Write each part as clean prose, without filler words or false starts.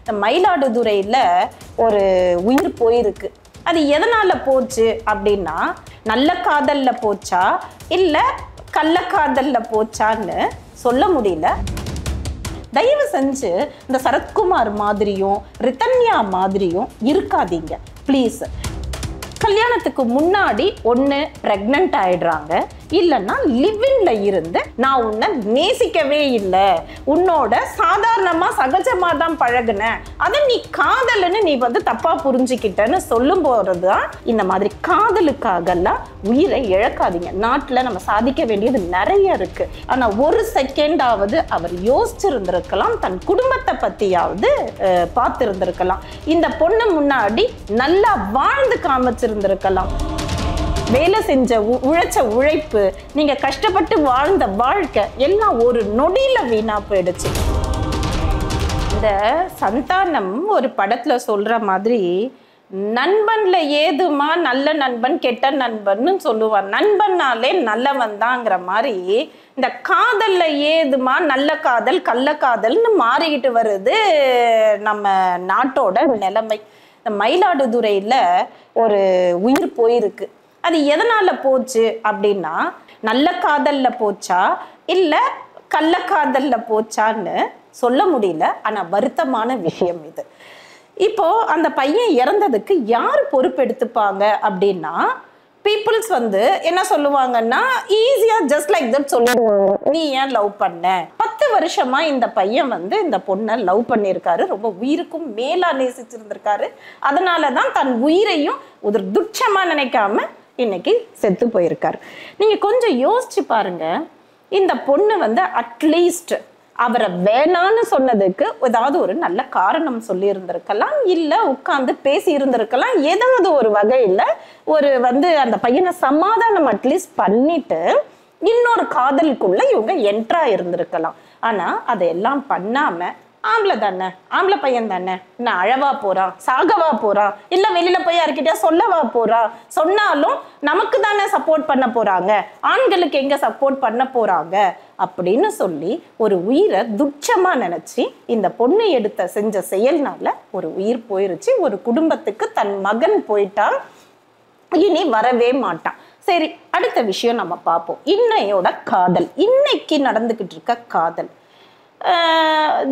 இந்த மயிலாடுதுறையில ஒரு உயிர் போயிருக்கு. அது எதனால போச்சு அப்படின்னா, நல்ல காதல்ல போச்சா இல்ல கள்ளக்காதல்ல போச்சான்னு சொல்ல முடியல. தயவு செஞ்சு இந்த சரத்குமார் மாதிரியும் ரிதன்யா மாதிரியும் இருக்காதீங்க ப்ளீஸ். கல்யாணத்துக்கு முன்னாடி ஒன்று ப்ரெக்னென்ட் ஆயிடுறாங்க, இல்லைன்னா லிவ்இன்ல இருந்து நான் உன்னை நேசிக்கவே இல்லை, உன்னோட சாதாரணமாக சகஜமாக தான் பழகுனேன், அதை நீ காதல்னு நீ தப்பாக புரிஞ்சுக்கிட்டேன்னு சொல்லும் போது தான் இந்த மாதிரி காதலுக்காகலாம் உயிரை இழக்காதீங்க. நாட்டில் நம்ம சாதிக்க வேண்டியது நிறைய இருக்கு. ஆனால் ஒரு செகண்டாவது அவர் யோசிச்சிருந்திருக்கலாம், தன் குடும்பத்தை பற்றியாவது பார்த்துருந்துருக்கலாம். இந்த பொண்ணு முன்னாடி நல்லா வாழ்ந்து காமிச்சிருந்திருக்கலாம். வேலை செஞ்ச உழைச்ச உழைப்பு, நீங்க கஷ்டப்பட்டு வாழ்ந்த வாழ்க்கை எல்லாம் ஒரு நொடியில வீணா போயிடுச்சு. இந்த சந்தானம் ஒரு படத்துல சொல்ற மாதிரி, நண்பன்ல ஏதுமா நல்ல நண்பன் கெட்ட நண்பன்னு சொல்லுவான், நண்பன்னாலே நல்லவன் தாங்கிற மாதிரி இந்த காதல்ல ஏதுமா நல்ல காதல் கள்ள காதல்னு மாறிக்கிட்டு வருது நம்ம நாட்டோட நிலைமை. இந்த மயிலாடுதுறையில ஒரு உயிர் போயிருக்கு. அது எதனால போச்சு அப்படின்னா, நல்ல காதல்ல போச்சா இல்ல கள்ளக்காதல்ல போச்சான்னு சொல்ல முடியல. ஆனா வருத்தமான விஷயம் இது. இப்போ அந்த பையன் இறந்ததுக்கு யார் பொறுப்பெடுத்துப்பாங்க அப்படின்னா, பீப்புள்ஸ் என்ன சொல்லுவாங்கன்னா, ஈஸியா ஜஸ்ட் லைக் தட் சொல்லிடுவாங்க, நீ ஏன் லவ் பண்ண. 10 வருஷமா இந்த பையன் இந்த பொண்ணை லவ் பண்ணியிருக்காரு, ரொம்ப உயிருக்கும் மேலா நேசிச்சிருந்திருக்காரு. அதனாலதான் தன் உயிரையும் ஒரு துச்சமா நினைக்காம இன்னைக்கு செத்து போயிருக்காரு. நீங்க கொஞ்சம் யோசிச்சு பாருங்க, இந்த பொண்ணு அட்லீஸ்ட் அவரை வேணான்னு சொன்னதுக்கு ஏதாவது ஒரு நல்ல காரணம் சொல்லி இருந்திருக்கலாம், இல்ல உட்கார்ந்து பேசி இருந்திருக்கலாம், ஏதாவது ஒரு வகையில ஒரு அந்த பையனை சமாதானம் அட்லீஸ்ட் பண்ணிட்டு இன்னொரு காதலுக்குள்ள இவங்க என்ட்ரா இருந்திருக்கலாம். ஆனா அதையெல்லாம் பண்ணாம, ஆம்பளை தானே, ஆம்பளை பையன் தானே, நான் அழவா போறான், சாகவா போறான், இல்ல வெளியில போய் யார்கிட்டயா சொல்லவா போறான், சொன்னாலும் நமக்கு தானே சப்போர்ட் பண்ண போறாங்க, ஆண்களுக்கு எங்க சப்போர்ட் பண்ண போறாங்க அப்படின்னு சொல்லி ஒரு உயிரை துச்சமா நினைச்சு இந்த பொண்ணு செஞ்ச செயல்னால ஒரு உயிர் போயிருச்சு. ஒரு குடும்பத்துக்கு தன் மகன் போயிட்டான், இனி வரவே மாட்டான். சரி, அடுத்த விஷயம் நம்ம பார்ப்போம். இன்னையோட காதல், இன்னைக்கு நடந்துகிட்டு இருக்க காதல்,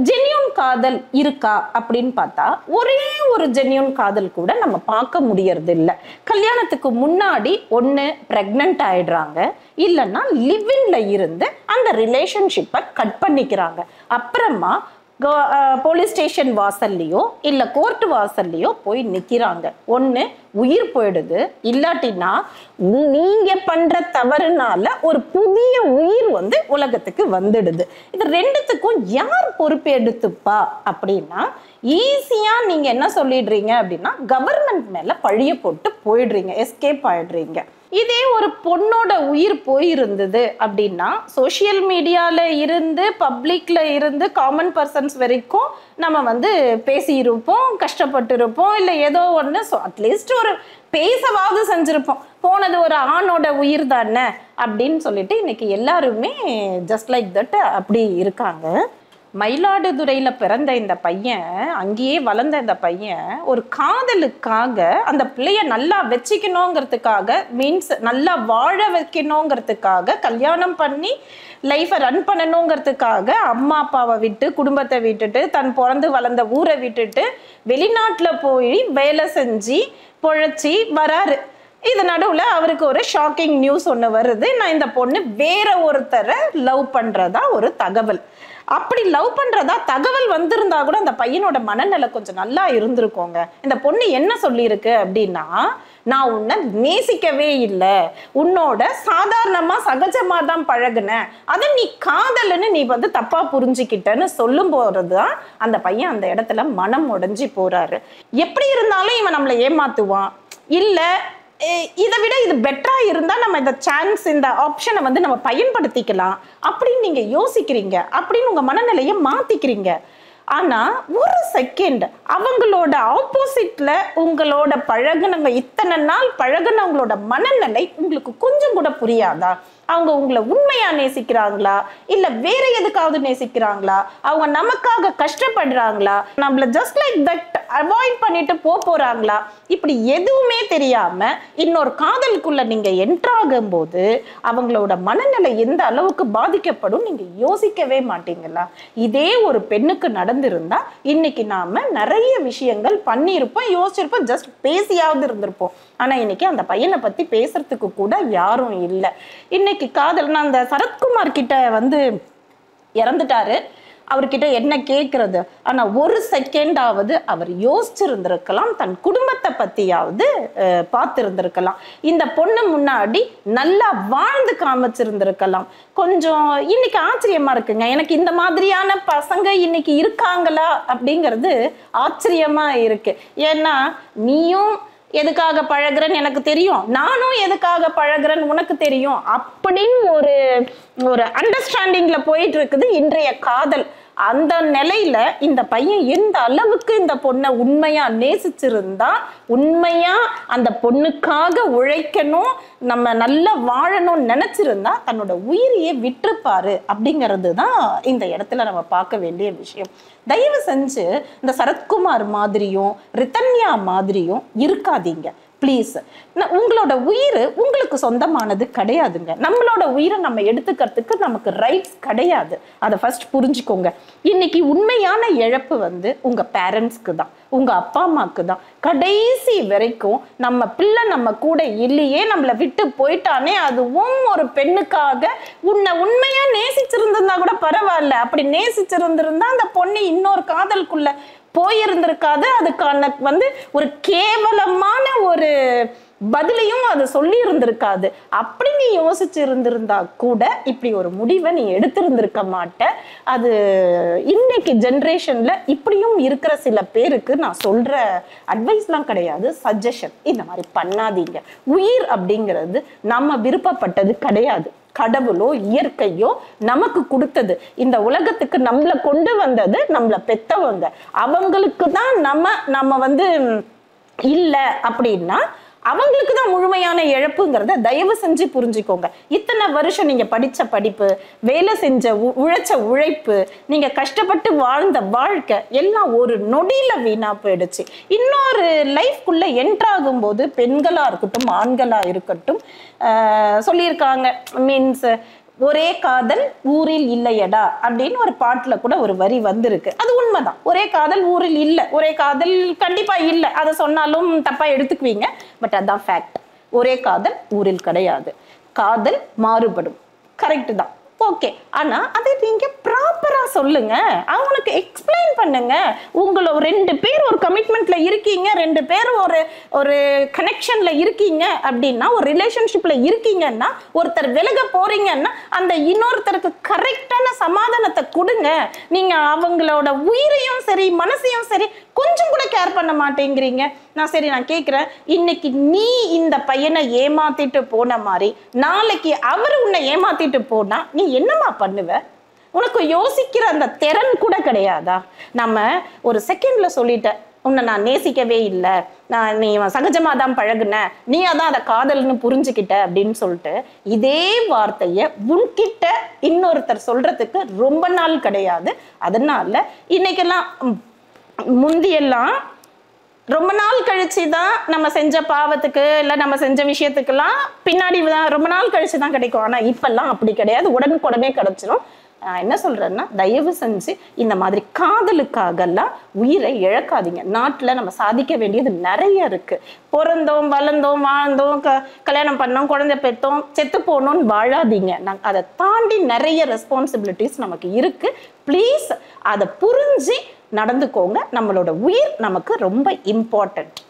ஜென்யூன் காதல் இருக்கா அப்படின்னு பார்த்தா ஒரே ஒரு ஜென்யூன் காதல் கூட நம்ம பார்க்க முடியறது இல்லை. கல்யாணத்துக்கு முன்னாடி ஒன்று ப்ரெக்னென்ட் ஆயிடுறாங்க, இல்லைன்னா லிவ்இன்ல இருந்து அந்த ரிலேஷன்ஷிப்பை கட் பண்ணிக்கிறாங்க. அப்புறமா போலீஸ் ஸ்டேஷன் வாசல்லையோ இல்ல கோர்ட் வாசல்லையோ போய் நிக்கிறாங்க. ஒண்ணு உயிர் போயிடுது, இல்லாட்டினா நீங்க பண்ற தவறுனால ஒரு புதிய உயிர் உலகத்துக்கு வந்துடுது. இது ரெண்டுத்துக்கும் யார் பொறுப்பு எடுத்துப்பா அப்படின்னா, ஈஸியா நீங்க என்ன சொல்லிடுறீங்க அப்படின்னா, கவர்மெண்ட் மேல பழிய போட்டு போயிடுறீங்க, எஸ்கேப் ஆயிடுறீங்க. இதே ஒரு பொண்ணோட உயிர் போயிருந்தது அப்படின்னா, சோசியல் மீடியால இருந்து பப்ளிக்ல இருந்து காமன் பர்சன்ஸ் வரைக்கும் நம்ம பேசியிருப்போம், கஷ்டப்பட்டு இருப்போம், இல்லை ஏதோ ஒன்று அட்லீஸ்ட் ஒரு பேசவாவது செஞ்சிருப்போம். போனது ஒரு ஆணோட உயிர் தானே அப்படின்னு சொல்லிட்டு இன்னைக்கு எல்லாருமே ஜஸ்ட் லைக் தட் அப்படி இருக்காங்க. மயிலாடுதுறையில பிறந்த இந்த பையன், அங்கேயே வளர்ந்த இந்த பையன், ஒரு காதலுக்காக அந்த பிள்ளைய நல்லா வச்சுக்கணுங்கிறதுக்காக, மீன்ஸ் நல்லா வாழ வைக்கணுங்கிறதுக்காக, கல்யாணம் பண்ணி லைஃபை ரன் பண்ணணுங்கிறதுக்காக அம்மா அப்பாவை விட்டு, குடும்பத்தை விட்டுட்டு, தன் பிறந்து வளர்ந்த ஊரை விட்டுட்டு வெளிநாட்டில் போய் வேலை செஞ்சு பொழைச்சி வராரு. இது நடுவில் அவருக்கு ஒரு ஷாக்கிங் நியூஸ் ஒன்று வருது. நான் இந்த பொண்ணு வேற ஒருத்தரை லவ் பண்றதா ஒரு தகவல். அப்படி லவ் பண்றதா தகவல் வந்திருந்தா கூட அந்த பையனோட மனநிலை கொஞ்சம் நல்லா இருந்திருக்கோங்க. இந்த பொண்ணு என்ன சொல்லியிருக்கு அப்படின்னா, நான் உன்னை நேசிக்கவே இல்லை, உன்னோட சாதாரணமா சகஜமா தான் பழகுனேன், அதை நீ காதல்னு நீ தப்பா புரிஞ்சுக்கிட்டேன்னு சொல்லும் போதுதான் அந்த பையன் அந்த இடத்துல மனம் உடைஞ்சி போறாரு. எப்படி இருந்தாலும் இவன் நம்மளை ஏமாத்துவான், இல்ல இதை விட இது பெட்டரா இருந்தா நம்ம இந்த சான்ஸ், இந்த ஆப்ஷனை நம்ம பயன்படுத்திக்கலாம் அப்படின்னு நீங்க யோசிக்கிறீங்க, அப்படின்னு உங்க மனநிலையை மாத்திக்கிறீங்க. ஆனா ஒரு செகண்ட் அவங்களோட ஆப்போசிட்ல உங்களோட பழகுனவங்க, இத்தனை நாள் பழகுனவங்களோட மனநிலை உங்களுக்கு கொஞ்சம் கூட புரியாதா? அவங்க உங்களை உண்மையா நேசிக்கிறாங்களா, இல்ல வேற எதுக்காவது நேசிக்கிறாங்களா, அவங்க நமக்காக கஷ்டப்படுறாங்களா, நம்மள ஜஸ்ட் லைக் தட் அவாய்ட் பண்ணிட்டு போறாங்களா, இப்படி எதுவுமே தெரியாம இன்னொரு காதலுக்குள்ள நீங்க என்ட்ராகும் போது அவங்களோட மனநிலை எந்த அளவுக்கு பாதிக்கப்படும் நீங்க யோசிக்கவே மாட்டீங்களா? இதே ஒரு பெண்ணுக்கு நடந்திருந்தா இன்னைக்கு நாம நிறைய விஷயங்கள் பண்ணியிருப்போம், யோசிச்சிருப்போம், ஜஸ்ட் பேசியாவது இருந்திருப்போம். ஆனா இன்னைக்கு அந்த பையனை பத்தி பேசுறதுக்கு கூட யாரும் இல்லை. இன்னைக்கு காதல், நான் அந்த சரத்குமார் கிட்ட வந்து இறந்துட்டாரு, அவர்கிட்ட என்ன கேட்கறது? ஆனா ஒரு செகண்டாவது அவர் யோசிச்சிருந்திருக்கலாம், தன் குடும்பத்தை பத்தியாவது பார்த்திருந்திருக்கலாம், இந்த பொண்ணு முன்னாடி நல்லா வாழ்ந்து காமிச்சிருந்திருக்கலாம். கொஞ்சம் இன்னைக்கு ஆச்சரியமா இருக்குங்க எனக்கு, இந்த மாதிரியான பசங்க இன்னைக்கு இருக்காங்களா அப்படிங்கிறது ஆச்சரியமா இருக்கு. ஏன்னா நீயும் எதுக்காக பழகுறன்னு எனக்கு தெரியும், நானும் எதுக்காக பழகுறேன்னு உனக்கு தெரியும் அப்படின்னு ஒரு அண்டர்ஸ்டாண்டிங்ல போயிட்டு இருக்குது இன்றைய காதல். அந்த நிலையில இந்த பையன் எந்த அளவுக்கு இந்த பொண்ணை உண்மையா நேசிச்சிருந்தா, உண்மையா அந்த பொண்ணுக்காக உழைக்கணும், நம்ம நல்லா வாழணும்னு நினைச்சிருந்தா தன்னோட உயிரையே விட்டுருப்பாரு அப்படிங்கிறது தான் இந்த இடத்துல நம்ம பார்க்க வேண்டிய விஷயம். தயவு செஞ்சு இந்த சரத்குமார் மாதிரியும் ரிதன்யா மாதிரியும் இருக்காதீங்க ப்ளீஸ். உங்களோட உயிர் உங்களுக்கு சொந்தமானது கிடையாதுங்க. நம்மளோட உயிரை நம்ம எடுத்துக்கிறதுக்கு நமக்கு ரைட்ஸ் கிடையாது. அதை ஃபர்ஸ்ட் புரிஞ்சுக்கோங்க. இன்னைக்கு உண்மையான இழப்பு வந்து உங்க பேரண்ட்ஸ்க்கு தான், உங்க அப்பா அம்மாக்கு தான். கடைசி வரைக்கும் நம்ம பிள்ளை நம்ம கூட இல்லையே, நம்மளை விட்டு போயிட்டானே, அதுவும் ஒரு பெண்ணுக்காக. உன்னை உண்மையா நேசிச்சிருந்திருந்தா கூட பரவாயில்ல, அப்படி நேசிச்சிருந்திருந்தா அந்த பொண்ணு இன்னொரு காதலுக்குள்ள போயிருந்திருக்காது, அதுக்கான வந்து ஒரு கேவலமான ஒரு பதிலையும் அது சொல்லி இருந்திருக்காது. அப்படி நீ யோசிச்சு இருந்திருந்தா கூட இப்படி ஒரு முடிவை நீ எடுத்திருந்திருக்க மாட்ட. அது இன்னைக்கு ஜென்ரேஷன்ல இப்படியும் இருக்கிற சில பேருக்கு நான் சொல்ற அட்வைஸ்லாம் கிடையாது, சஜஷன். இந்த மாதிரி பண்ணாதீங்க. உயிர் அப்படிங்கிறது நம்ம விருப்பப்பட்டது கிடையாது. கடவுளோ இயற்கையோ நமக்கு கொடுத்தது. இந்த உலகத்துக்கு நம்மளை கொண்டு வந்தது நம்மளை பெத்தவங்க. அவங்களுக்கு தான் நம்ம வந்து இல்லை அப்படின்னா அவங்களுக்கு தான் முழுமையான இழப்புங்கிறத தயவு செஞ்சு புரிஞ்சுக்கோங்க. இத்தனை வருஷம் நீங்க படிச்ச படிப்பு, வேலை செஞ்ச உழைச்ச உழைப்பு, நீங்க கஷ்டப்பட்டு வாழ்ந்த வாழ்க்கை எல்லாம் ஒரு நொடியில வீணா போயிடுச்சு. இன்னொரு லைஃப்குள்ள என்ட்ராகும் போது பெண்களா இருக்கட்டும் ஆண்களா இருக்கட்டும் சொல்லியிருக்காங்க, மீன்ஸ் ஒரே காதல் ஊரில் இல்லையடா அப்படின்னு ஒரு பாட்டுல கூட ஒரு வரி வந்திருக்கு. அது உண்மைதான். ஒரே காதல் ஊரில் இல்லை, ஒரே காதல் கண்டிப்பா இல்லை. அதை சொன்னாலும் தப்பா எடுத்துக்குவீங்க, பட் அதான் ஃபேக்ட். ஒரே காதல் ஊரில் கிடையாது. காதல் மாறுபடும், கரெக்ட் தான், ஓகே. ஆனா அதை நீங்க ப்ராப்பரா சொல்லுங்க, அவனுக்கு எக்ஸ்பிளைன் பண்ணுங்க. உங்களை ரெண்டு பேர் ஒரு கமிட்மெண்ட்ல இருக்கீங்க, ரெண்டு பேரும் ஒரு கனெக்ஷன்ல இருக்கீங்க அப்படின்னா, ஒரு ரிலேஷன்ஷிப்ல இருக்கீங்கன்னா, ஒருத்தர் விலக போறீங்கன்னா அந்த இன்னொருத்தருக்கு கரெக்டான சமாதானத்தை கொடுங்க. நீங்க அவங்களோட உயிரையும் சரி மனசையும் சரி கொஞ்சம் கூட கேர் பண்ண மாட்டேங்கிறீங்க. நான் கேட்கிறேன், இன்னைக்கு நீ இந்த பையனை ஏமாத்திட்டு போன மாதிரி நாளைக்கு அவர் உன்னை ஏமாத்திட்டு போனா நீ என்னமா பண்ணுவ? உனக்கு யோசிக்கிற அந்த திறன் கூட கிடையாதா? நம்ம ஒரு செகண்ட்ல சொல்லிட்ட, உன்னை நான் நேசிக்கவே இல்லை, நீ சகஜமா தான் பழகுன, நீ அதான் அதை காதல்னு புரிஞ்சுக்கிட்ட அப்படின்னு சொல்லிட்டு இதே வார்த்தைய உன்கிட்ட இன்னொருத்தர் சொல்றதுக்கு ரொம்ப நாள் கிடையாது. அதனால இன்னைக்கெல்லாம், முந்தியெல்லாம் ரொம்ப நாள் கழிச்சு தான் நம்ம செஞ்ச பாவத்துக்கு இல்லை நம்ம செஞ்ச விஷயத்துக்கெல்லாம் பின்னாடி தான் ரொம்ப நாள் கழிச்சு தான் கிடைக்கும். ஆனால் இப்பெல்லாம் அப்படி கிடையாது, உடனுக்குடனே கிடைச்சிடும். என்ன சொல்றேன்னா, தயவு செஞ்சு இந்த மாதிரி காதலுக்காகலாம் உயிரை இழக்காதீங்க. நாட்டில் நம்ம சாதிக்க வேண்டியது நிறைய இருக்கு. பிறந்தோம் வளர்ந்தோம் வாழ்ந்தோம் கல்யாணம் பண்ணோம் குழந்தை பெற்றோம் செத்து போனோம்னு வாழாதீங்க. அதை தாண்டி நிறைய ரெஸ்பான்சிபிலிட்டிஸ் நமக்கு இருக்கு. ப்ளீஸ் அதை புரிஞ்சு நடந்துக்கோங்க. நம்மளோட உயிர் நமக்கு ரொம்ப இம்பார்ட்டன்ட்.